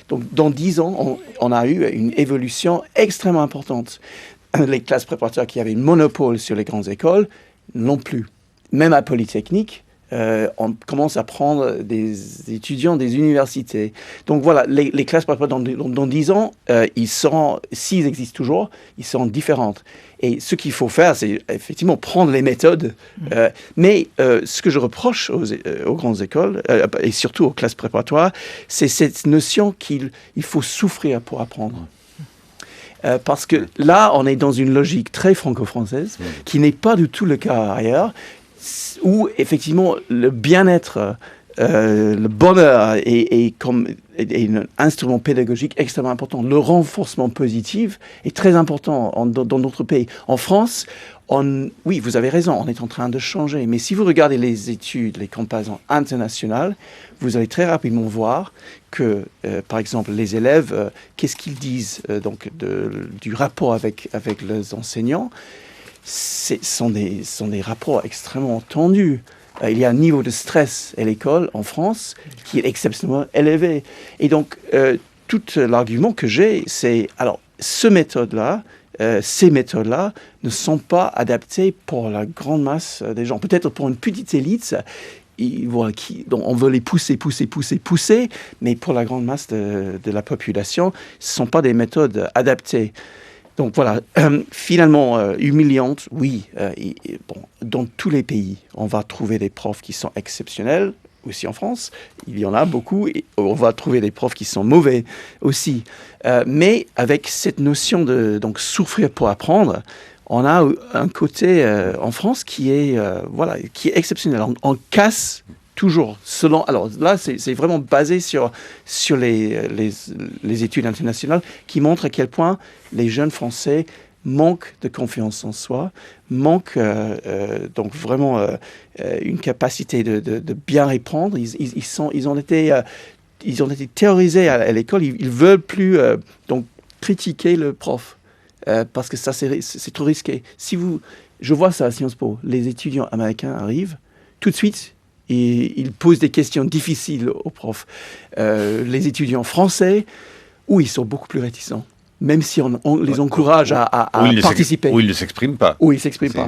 Donc, dans 10 ans, on a eu une évolution extrêmement importante. Les classes préparatoires qui avaient un monopole sur les grandes écoles, non plus. Même à Polytechnique, on commence à prendre des étudiants des universités. Donc voilà, les classes préparatoires dans 10 ans, s'ils existent toujours, ils seront différentes. Et ce qu'il faut faire, c'est effectivement prendre les méthodes. Mais ce que je reproche aux grandes écoles, et surtout aux classes préparatoires, c'est cette notion qu'il faut souffrir pour apprendre. Parce que là, on est dans une logique très franco-française, qui n'est pas du tout le cas ailleurs, où effectivement le bien-être, le bonheur est un instrument pédagogique extrêmement important. Le renforcement positif est très important dans notre pays. En France, oui, vous avez raison, on est en train de changer. Mais si vous regardez les études, les comparaisons internationales, vous allez très rapidement voir que, par exemple, les élèves, qu'est-ce qu'ils disent du rapport avec les enseignants, sont des rapports extrêmement tendus. Il y a un niveau de stress à l'école en France qui est exceptionnellement élevé. Et donc, tout l'argument que j'ai, c'est, alors, ces méthodes-là ne sont pas adaptées pour la grande masse des gens. Peut-être pour une petite élite, dont on veut les pousser, mais pour la grande masse de la population, ce ne sont pas des méthodes adaptées. Donc voilà, finalement, humiliante, oui. Dans tous les pays, on va trouver des profs qui sont exceptionnels, aussi en France. Il y en a beaucoup, et on va trouver des profs qui sont mauvais aussi. Mais avec cette notion de souffrir pour apprendre, on a un côté en France qui est exceptionnel. On casse toujours, alors là, c'est vraiment basé sur les études internationales qui montrent à quel point les jeunes Français manquent de confiance en soi, manquent donc vraiment une capacité de bien répondre. Ils ont été terrorisés à l'école. Ils veulent plus donc critiquer le prof parce que ça c'est trop risqué. Je vois ça à Sciences Po. Les étudiants américains arrivent tout de suite. Et ils posent des questions difficiles aux profs. Les étudiants français, ils sont beaucoup plus réticents. Même si on les encourage à participer. Ou ils ne s'expriment pas. Ou ils ne s'expriment pas.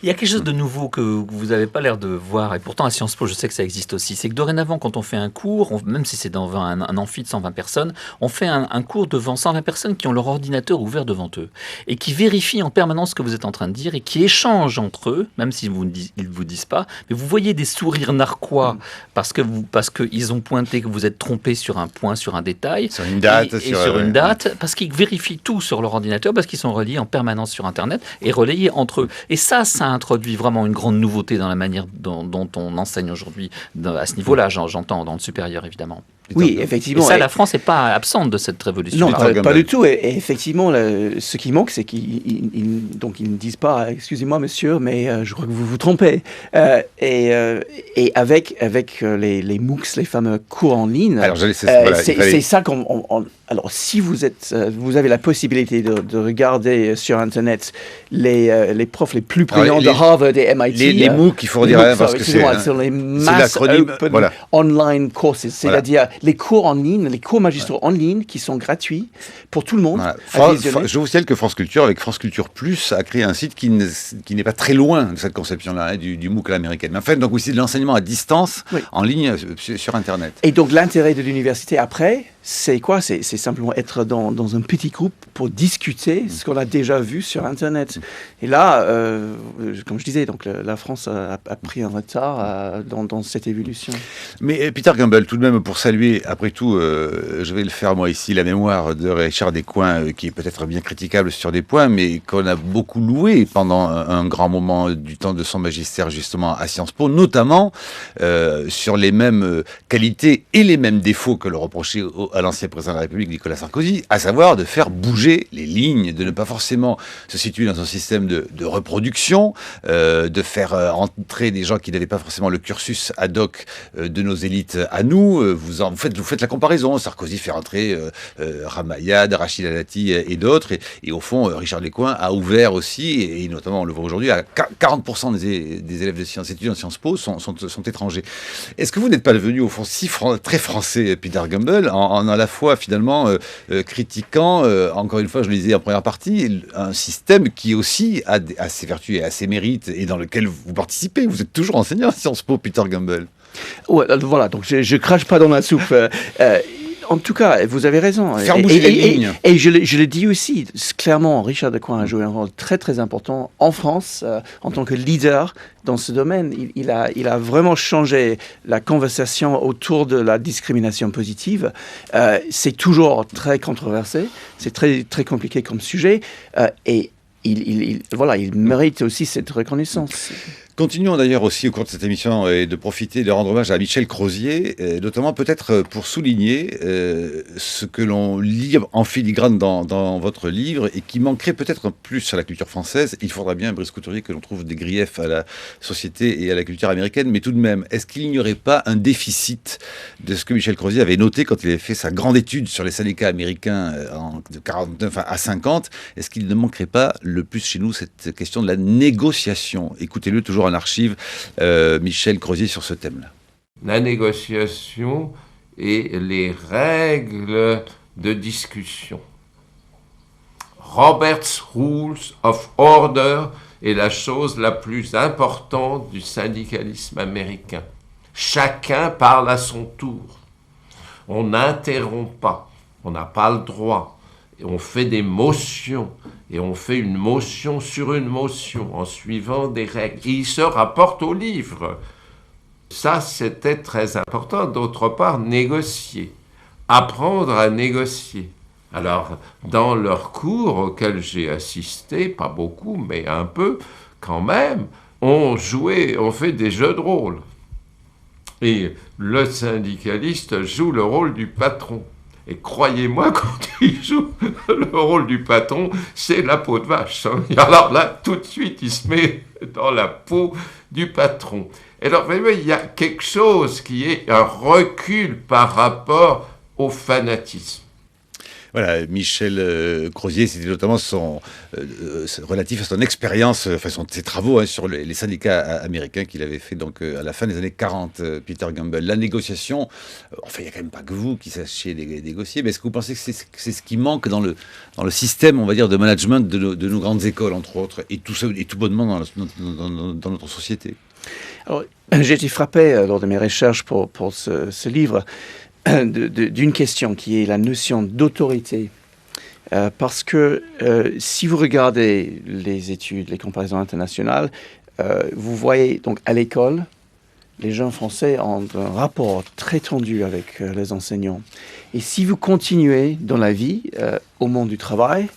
Il y a quelque chose de nouveau que vous n'avez pas l'air de voir, et pourtant à Sciences Po, je sais que ça existe aussi. C'est que dorénavant, quand on fait un cours, même si c'est dans un amphi de 120 personnes, on fait un cours devant 120 personnes qui ont leur ordinateur ouvert devant eux, et qui vérifient en permanence ce que vous êtes en train de dire, et qui échangent entre eux, même s'ils ne vous disent pas. Mais vous voyez des sourires narquois, parce qu'ils ont pointé que vous êtes trompé sur un point, sur un détail. Sur une date. Et sur une date, parce qu'ils vérifient tout sur leur ordinateur, parce qu'ils sont reliés en permanence sur Internet, et relayés entre eux. Et ça introduit vraiment une grande nouveauté dans la manière dont on enseigne aujourd'hui à ce niveau-là, j'entends dans le supérieur évidemment. Oui, effectivement. Et ça, la France n'est pas absente de cette révolution. Non, pas du tout. Et effectivement, ce qui manque, c'est qu'ils ne disent pas « Excusez-moi, monsieur, mais je crois que vous vous trompez ». Et avec les MOOCs, les fameux cours en ligne, c'est ça qu'on... Alors, si vous avez la possibilité de regarder sur Internet les profs les plus brillants de Harvard et MIT... Les MOOC, il faut dire, parce que c'est les Mass Open Online Courses, c'est-à-dire les cours en ligne, les cours magistraux en ligne qui sont gratuits pour tout le monde. Voilà. Je vous signale que France Culture, avec France Culture Plus, a créé un site qui n'est pas très loin de cette conception-là, hein, du MOOC à l'américaine. Mais en fait, donc aussi de l'enseignement à distance, en ligne, sur Internet. Et donc l'intérêt de l'université après, c'est quoi? C'est simplement être dans un petit groupe pour discuter ce qu'on a déjà vu sur Internet. Et là, comme je disais, donc la France a pris un retard dans cette évolution. Mais Peter Gamble, tout de même, pour saluer, après tout, je vais le faire moi ici, la mémoire de Richard Descoings, qui est peut-être bien critiquable sur des points, mais qu'on a beaucoup loué pendant un grand moment du temps de son magistère, justement, à Sciences Po, notamment sur les mêmes qualités et les mêmes défauts que le reprochait à l'ancien président de la République, Nicolas Sarkozy, à savoir de faire bouger les lignes, de ne pas forcément se situer dans un système de reproduction, de faire entrer des gens qui n'avaient pas forcément le cursus ad hoc de nos élites à nous. Vous faites la comparaison. Sarkozy fait entrer Ramayad, Rachida Dati et d'autres. Et au fond, Richard Descoings a ouvert aussi, et notamment on le voit aujourd'hui, à 40% des élèves de sciences étudiants en Sciences Po sont étrangers. Est-ce que vous n'êtes pas devenu au fond très français, Peter Gamble, en à la fois finalement critiquant, encore une fois, je le disais en première partie, un système qui aussi a ses vertus et a ses mérites et dans lequel vous participez. Vous êtes toujours enseignant à Sciences Po, Peter Gamble. Ouais, voilà, donc je crache pas dans la soupe. En tout cas, vous avez raison. Faire bouger les lignes. Et je le dis aussi, clairement, Richard Descoings a joué un rôle très très important en France, en tant que leader dans ce domaine. Il a vraiment changé la conversation autour de la discrimination positive. C'est toujours très controversé, c'est très, très compliqué comme sujet, et il mérite aussi cette reconnaissance. Continuons d'ailleurs aussi au cours de cette émission de profiter de rendre hommage à Michel Crozier, notamment peut-être pour souligner ce que l'on lit en filigrane dans votre livre et qui manquerait peut-être plus à la culture française. Il faudra bien, Brice Couturier, que l'on trouve des griefs à la société et à la culture américaine, mais tout de même, est-ce qu'il n'y aurait pas un déficit de ce que Michel Crozier avait noté quand il avait fait sa grande étude sur les syndicats américains de 49 à 50? Est-ce qu'il ne manquerait pas le plus chez nous cette question de la négociation? Écoutez-le toujours en archive, Michel Crozier sur ce thème-là. La négociation et les règles de discussion. Robert's Rules of Order est la chose la plus importante du syndicalisme américain. Chacun parle à son tour. On n'interrompt pas. On n'a pas le droit. Et on fait des motions. Et on fait une motion sur une motion en suivant des règles. Et il se rapporte au livre. Ça, c'était très important. D'autre part, négocier. Apprendre à négocier. Alors, dans leurs cours auxquels j'ai assisté, pas beaucoup, mais un peu quand même, on fait des jeux de rôle. Et le syndicaliste joue le rôle du patron. Et croyez-moi, quand il joue le rôle du patron, c'est la peau de vache. Hein. Alors là, tout de suite, il se met dans la peau du patron. Et alors, vous voyez, il y a quelque chose qui est un recul par rapport au fanatisme. Voilà, Michel Crozier, c'était notamment relatif à son expérience, ses travaux sur les syndicats américains qu'il avait fait donc à la fin des années 40, Peter Gamble. La négociation, il n'y a quand même pas que vous qui sachiez négocier, mais est-ce que vous pensez que c'est ce qui manque dans le système, on va dire, de management de nos grandes écoles, entre autres, et tout bonnement dans notre société? Alors, j'ai été frappé lors de mes recherches pour ce livre d'une question qui est la notion d'autorité. Parce que si vous regardez les études, les comparaisons internationales, vous voyez donc à l'école, les jeunes Français ont un rapport très tendu avec les enseignants. Et si vous continuez dans la vie, au monde du travail,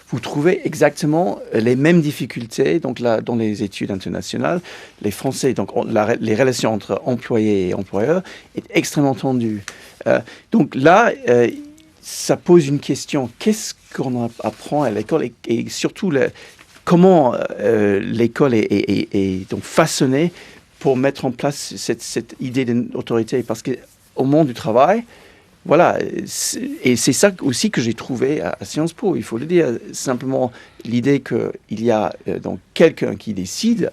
vous trouvez exactement les mêmes difficultés. Donc là, dans les études internationales, les Français, donc les relations entre employés et employeurs est extrêmement tendues. Donc là, ça pose une question. Qu'est-ce qu'on apprend à l'école et surtout comment l'école est donc façonnée pour mettre en place cette idée d'autorité? Parce qu'au monde du travail, voilà, et c'est ça aussi que j'ai trouvé à Sciences Po. Il faut le dire, simplement l'idée qu'il y a donc quelqu'un qui décide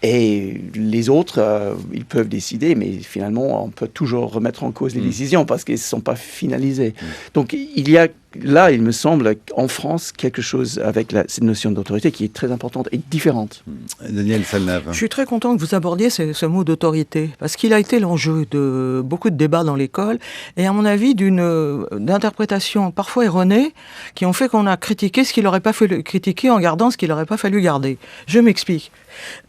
Et les autres, ils peuvent décider, mais finalement, on peut toujours remettre en cause les décisions parce qu'elles ne sont pas finalisées. Donc, il y a là, il me semble, en France, quelque chose avec cette notion d'autorité qui est très importante et différente. Daniel Salnave. Je suis très content que vous abordiez ce mot d'autorité, parce qu'il a été l'enjeu de beaucoup de débats dans l'école, et à mon avis, d'interprétations parfois erronées, qui ont fait qu'on a critiqué ce qu'il n'aurait pas fallu critiquer en gardant ce qu'il n'aurait pas fallu garder. Je m'explique.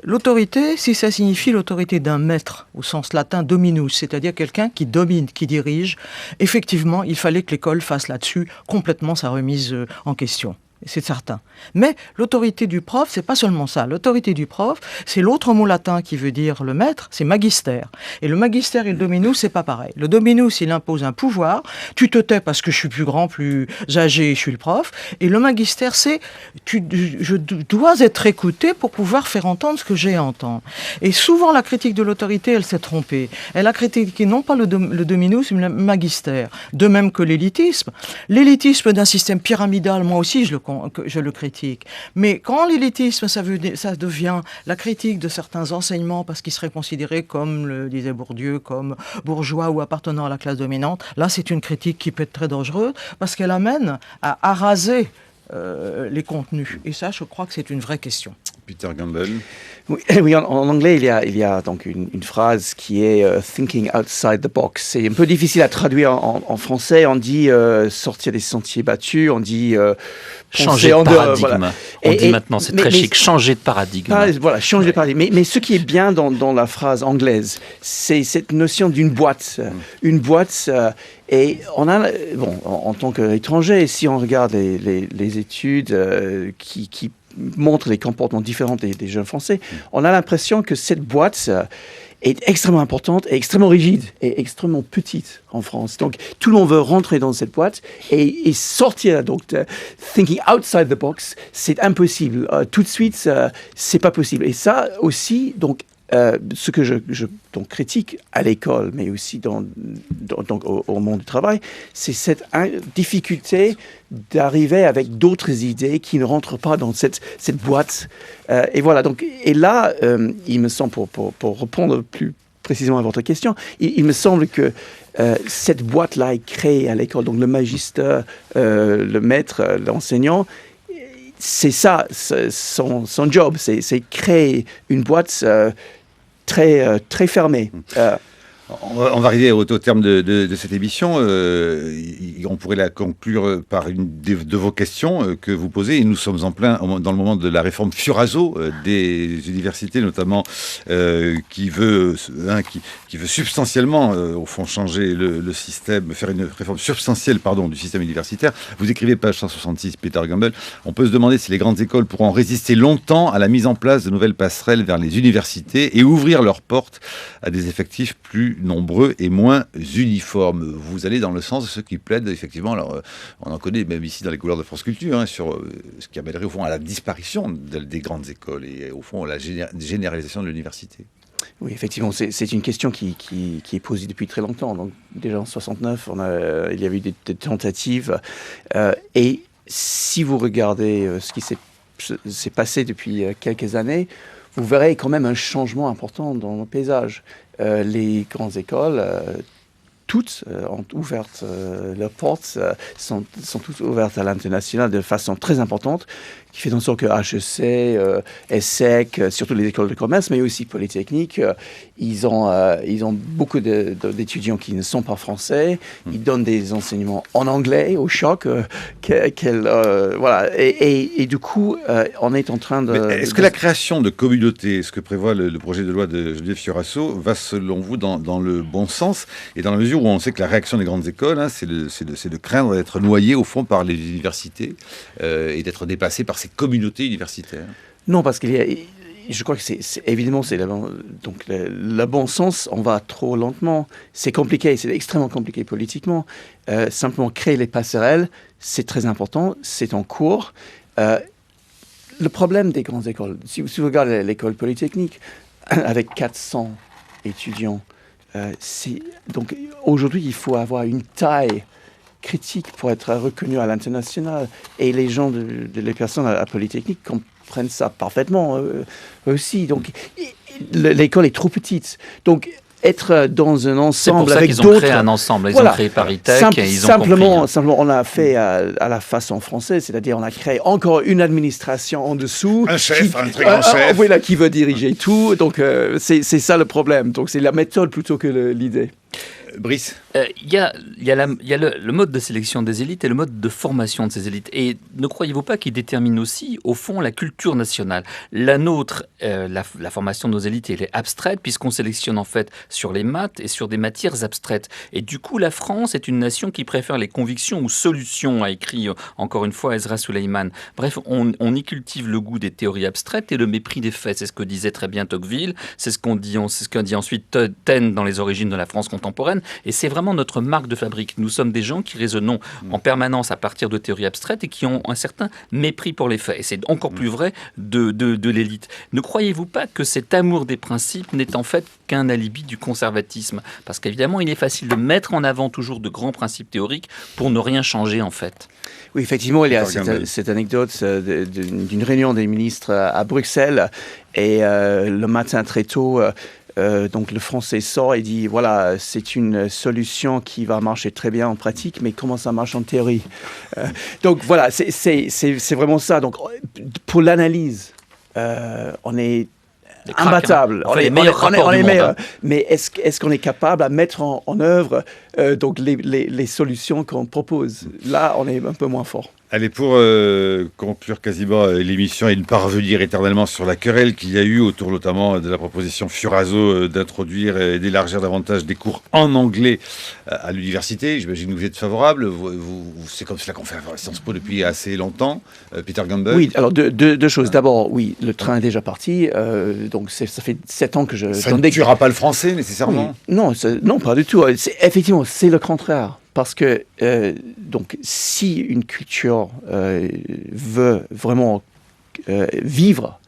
L'autorité, si ça signifie l'autorité d'un maître, au sens latin dominus, c'est-à-dire quelqu'un qui domine, qui dirige, effectivement, il fallait que l'école fasse là-dessus complètement sa remise en question. C'est certain. Mais l'autorité du prof, c'est pas seulement ça. L'autorité du prof, c'est l'autre mot latin qui veut dire le maître, c'est magister. Et le magister et le dominus, c'est pas pareil. Le dominus, il impose un pouvoir. Tu te tais parce que je suis plus grand, plus âgé, je suis le prof. Et le magister, c'est je dois être écouté pour pouvoir faire entendre ce que j'ai à entendre. Et souvent, la critique de l'autorité, elle s'est trompée. Elle a critiqué non pas le dominus, mais le magister. De même que l'élitisme. L'élitisme d'un système pyramidal, moi aussi, je le critique. Mais quand l'élitisme, ça devient la critique de certains enseignements parce qu'ils seraient considérés, comme le disait Bourdieu, comme bourgeois ou appartenant à la classe dominante, là, c'est une critique qui peut être très dangereuse parce qu'elle amène à araser les contenus. Et ça, je crois que c'est une vraie question. Peter Gamble. Oui, en anglais, il y a donc une phrase qui est thinking outside the box. C'est un peu difficile à traduire en français. On dit sortir des sentiers battus, on dit changer de paradigme. On dit maintenant, c'est très chic, changer de paradigme. Voilà, changer de paradigme. Mais ce qui est bien dans la phrase anglaise, c'est cette notion d'une boîte. Une boîte, et on a, en tant qu'étranger, si on regarde les études qui montrent les comportements différents des jeunes Français, on a l'impression que cette boîte est extrêmement importante, et extrêmement rigide et extrêmement petite en France. Donc, tout le monde veut rentrer dans cette boîte et sortir. Donc, thinking outside the box, c'est impossible. Tout de suite, c'est pas possible. Et ça aussi, donc, ce que je critique à l'école, mais aussi au monde du travail, c'est cette difficulté d'arriver avec d'autres idées qui ne rentrent pas dans cette boîte. Et voilà. Donc, et là, il me semble, pour répondre plus précisément à votre question, il me semble que cette boîte-là est créée à l'école. Donc, le magister, le maître, l'enseignant, c'est ça, son job, c'est créer une boîte très fermée. On va arriver au terme de cette émission. On pourrait la conclure par une de vos questions que vous posez. Et nous sommes en plein dans le moment de la réforme Fioraso des universités, notamment qui veut substantiellement, au fond, changer le système, faire une réforme substantielle, du système universitaire. Vous écrivez page 166, Peter Gamble. On peut se demander si les grandes écoles pourront résister longtemps à la mise en place de nouvelles passerelles vers les universités et ouvrir leurs portes à des effectifs plus nombreux et moins uniformes. Vous allez dans le sens de ceux qui plaident, effectivement, alors on en connaît même ici dans les couleurs de France Culture, sur ce qui amènerait au fond à la disparition des grandes écoles et au fond à la généralisation de l'université. Oui, effectivement, c'est une question qui est posée depuis très longtemps. Donc, déjà en 69, il y avait eu des tentatives. Et si vous regardez ce qui s'est passé depuis quelques années, vous verrez quand même un changement important dans le paysage. Les grandes écoles, toutes ont ouvert leurs portes, sont toutes ouvertes à l'international de façon très importante, qui fait en sorte que HEC, ESSEC, surtout les écoles de commerce, mais aussi Polytechnique, ils ont beaucoup d'étudiants qui ne sont pas français. Ils donnent des enseignements en anglais, au choc. Voilà. Et du coup, on est en train de... Mais est-ce que la création de communautés, ce que prévoit le projet de loi de Geneviève Fioraso, va selon vous dans le bon sens, et dans la mesure où on sait que la réaction des grandes écoles, c'est de craindre d'être noyé au fond par les universités et d'être dépassé par ces communautés universitaires? Non, parce je crois que évidemment, donc le bon sens, on va trop lentement. C'est compliqué, c'est extrêmement compliqué politiquement. Simplement créer les passerelles, c'est très important, c'est en cours. Le problème des grandes écoles, si vous regardez l'école Polytechnique, avec 400 étudiants, donc aujourd'hui, il faut avoir une taille critique pour être reconnu à l'international. Et les personnes à Polytechnique comprennent ça parfaitement aussi. Donc, l'école est trop petite. Donc, être dans un ensemble avec d'autres... C'est pour ça qu'ils ont créé un ensemble. Ils ont créé ParisTech et ils ont simplement, on a fait à la façon française, c'est-à-dire on a créé encore une administration en dessous. Un chef, un très grand chef. Voilà, qui veut diriger tout. Donc, c'est ça le problème. Donc, c'est la méthode plutôt que l'idée. Brice? Il y a le mode de sélection des élites et le mode de formation de ces élites. Et ne croyez-vous pas qu'il détermine aussi, au fond, la culture nationale? La nôtre, la formation de nos élites, elle est abstraite, puisqu'on sélectionne en fait sur les maths et sur des matières abstraites. Et du coup, la France est une nation qui préfère les convictions ou solutions, a écrit encore une fois Ezra Suleiman. Bref, on y cultive le goût des théories abstraites et le mépris des faits. C'est ce que disait très bien Tocqueville, c'est ce qu'a dit ensuite Taine dans Les origines de la France contemporaine. Et c'est vraiment notre marque de fabrique. Nous sommes des gens qui raisonnons en permanence à partir de théories abstraites et qui ont un certain mépris pour les faits. Et c'est encore plus vrai de l'élite. Ne croyez-vous pas que cet amour des principes n'est en fait qu'un alibi du conservatisme? Parce qu'évidemment, il est facile de mettre en avant toujours de grands principes théoriques pour ne rien changer en fait. Oui, effectivement, il y a cette anecdote d'une réunion des ministres à Bruxelles et le matin très tôt... donc le Français sort et dit voilà, c'est une solution qui va marcher très bien en pratique, mais comment ça marche en théorie? Donc voilà, c'est vraiment ça. Donc pour l'analyse, on est imbattable. Enfin, on est meilleurs. Mais est-ce qu'on est capable à mettre en œuvre donc les solutions qu'on propose? Là, on est un peu moins fort. Allez, pour conclure quasiment l'émission et ne pas revenir éternellement sur la querelle qu'il y a eu autour notamment de la proposition Furaso d'introduire et d'élargir davantage des cours en anglais à l'université, j'imagine que vous êtes favorable. C'est comme cela qu'on fait à Sciences Po depuis assez longtemps. Peter Gamble? Oui, alors deux choses. D'abord, oui, le train est déjà parti. Donc ça fait 7 ans que je... Ça ne tuera pas le français nécessairement? Oui. Non, pas du tout. Effectivement, c'est le contraire. Parce que donc, si une culture veut vraiment vivre,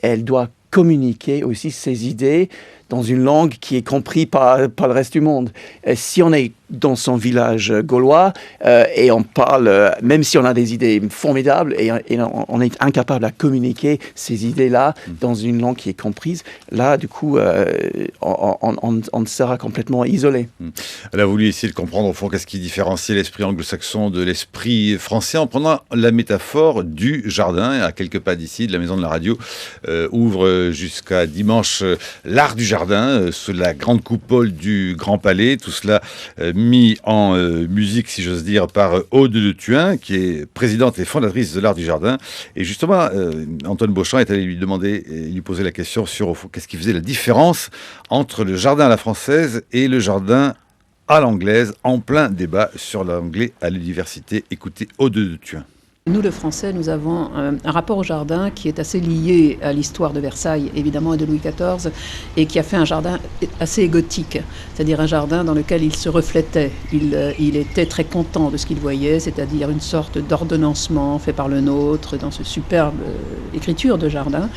elle doit communiquer aussi ses idées dans une langue qui est comprise par le reste du monde. Si on est dans son village gaulois et on parle, même si on a des idées formidables et on est incapable à communiquer ces idées-là dans une langue qui est comprise, là, du coup, on sera complètement isolé. Elle a voulu essayer de comprendre, au fond, qu'est-ce qui différencie l'esprit anglo-saxon de l'esprit français en prenant la métaphore du jardin. À quelques pas d'ici, de la Maison de la Radio ouvre jusqu'à dimanche l'art du jardin sous la grande coupole du Grand Palais. Tout cela mis en musique, si j'ose dire, par Aude de Thuin, qui est présidente et fondatrice de l'Art du Jardin. Et justement, Antoine Beauchamp est allé lui demander et lui poser la question sur, au fond, qu'est-ce qui faisait la différence entre le jardin à la française et le jardin à l'anglaise, en plein débat sur l'anglais à l'université. Écoutez Aude de Thuin. Nous, les Français, nous avons un rapport au jardin qui est assez lié à l'histoire de Versailles, évidemment, et de Louis XIV, et qui a fait un jardin assez égotique, c'est-à-dire un jardin dans lequel il se reflétait. Il était très content de ce qu'il voyait, c'est-à-dire une sorte d'ordonnancement fait par le nôtre dans ce superbe écriture de jardin.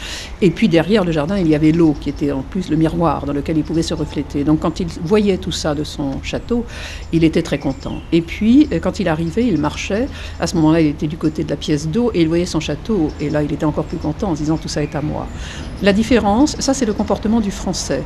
Et puis derrière le jardin, il y avait l'eau, qui était en plus le miroir dans lequel il pouvait se refléter. Donc quand il voyait tout ça de son château, il était très content. Et puis, quand il arrivait, il marchait. À ce moment-là, il était du côté de la pièce d'eau et il voyait son château et là il était encore plus content en se disant tout ça est à moi. La différence, ça c'est le comportement du Français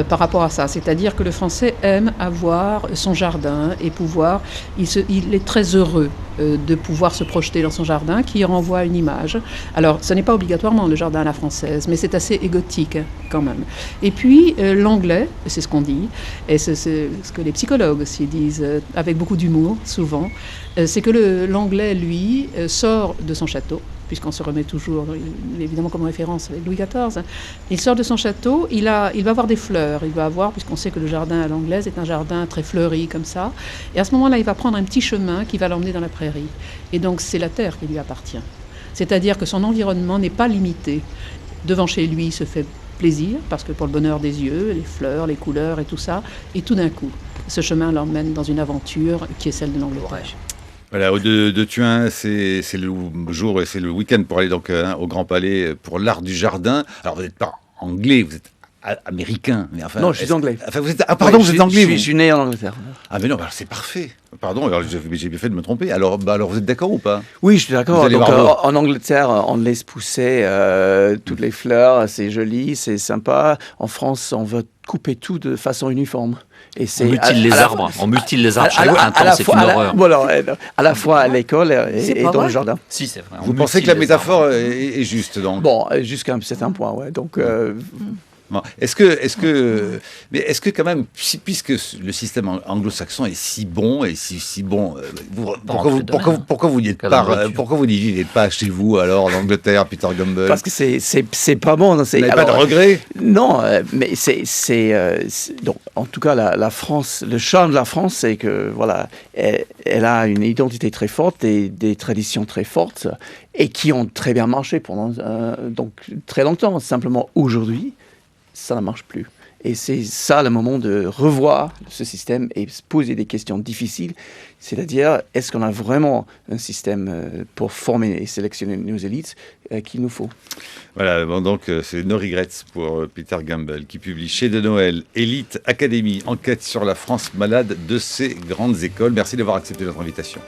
par rapport à ça, c'est-à-dire que le Français aime avoir son jardin et pouvoir, il est très heureux de pouvoir se projeter dans son jardin qui renvoie à une image. Alors ce n'est pas obligatoirement le jardin à la française, mais c'est assez égotique quand même. Et puis l'anglais, c'est ce qu'on dit, et c'est ce que les psychologues aussi disent avec beaucoup d'humour souvent, c'est que l'anglais, lui, sort de son château, puisqu'on se remet toujours, évidemment, comme référence avec Louis XIV. Il sort de son château, il va avoir des fleurs, il va avoir, puisqu'on sait que le jardin à l'anglaise est un jardin très fleuri, comme ça, et à ce moment-là, il va prendre un petit chemin qui va l'emmener dans la prairie. Et donc, c'est la terre qui lui appartient. C'est-à-dire que son environnement n'est pas limité. Devant chez lui, il se fait plaisir, parce que pour le bonheur des yeux, les fleurs, les couleurs et tout ça, et tout d'un coup, ce chemin l'emmène dans une aventure qui est celle de l'Angleterre. Voilà, Aude de Thuin, c'est le jour, c'est le week-end pour aller donc au Grand Palais pour l'Art du Jardin. Alors vous n'êtes pas anglais, vous êtes américain. Mais enfin, Non, je suis anglais. Enfin, pardon, vous êtes anglais. Je suis né en Angleterre. Ah mais non, alors c'est parfait. Pardon, alors j'ai bien fait de me tromper. Alors vous êtes d'accord ou pas? Oui, je suis d'accord. Vous allez Donc, voir en Angleterre, on laisse pousser toutes les fleurs, c'est joli, c'est sympa. En France, on veut couper tout de façon uniforme. Et On mutile les arbres. On mutile les arbres chaque printemps, c'est une horreur. Voilà, à la fois à l'école et dans le jardin. Si, c'est vrai. Vous pensez que la métaphore est juste, donc? Bon, jusqu'à un certain point, ouais. Donc, Bon. Est-ce que quand même, puisque le système anglo-saxon est si bon et si bon, pourquoi vous n'y vivez pas chez vous alors en Angleterre, Peter Gumbel? Parce que c'est pas bon. Vous n'avez pas de regrets? Non, mais donc en tout cas la France, le charme de la France, c'est que voilà, elle a une identité très forte et des traditions très fortes et qui ont très bien marché pendant donc très longtemps. Simplement aujourd'hui, ça ne marche plus. Et c'est ça le moment de revoir ce système et se poser des questions difficiles. C'est-à-dire, est-ce qu'on a vraiment un système pour former et sélectionner nos élites qu'il nous faut? Voilà, bon, donc c'est No Regrets pour Peter Gumbel qui publie chez De Noël, Élite Académie, enquête sur la France malade de ces grandes écoles. Merci d'avoir accepté notre invitation.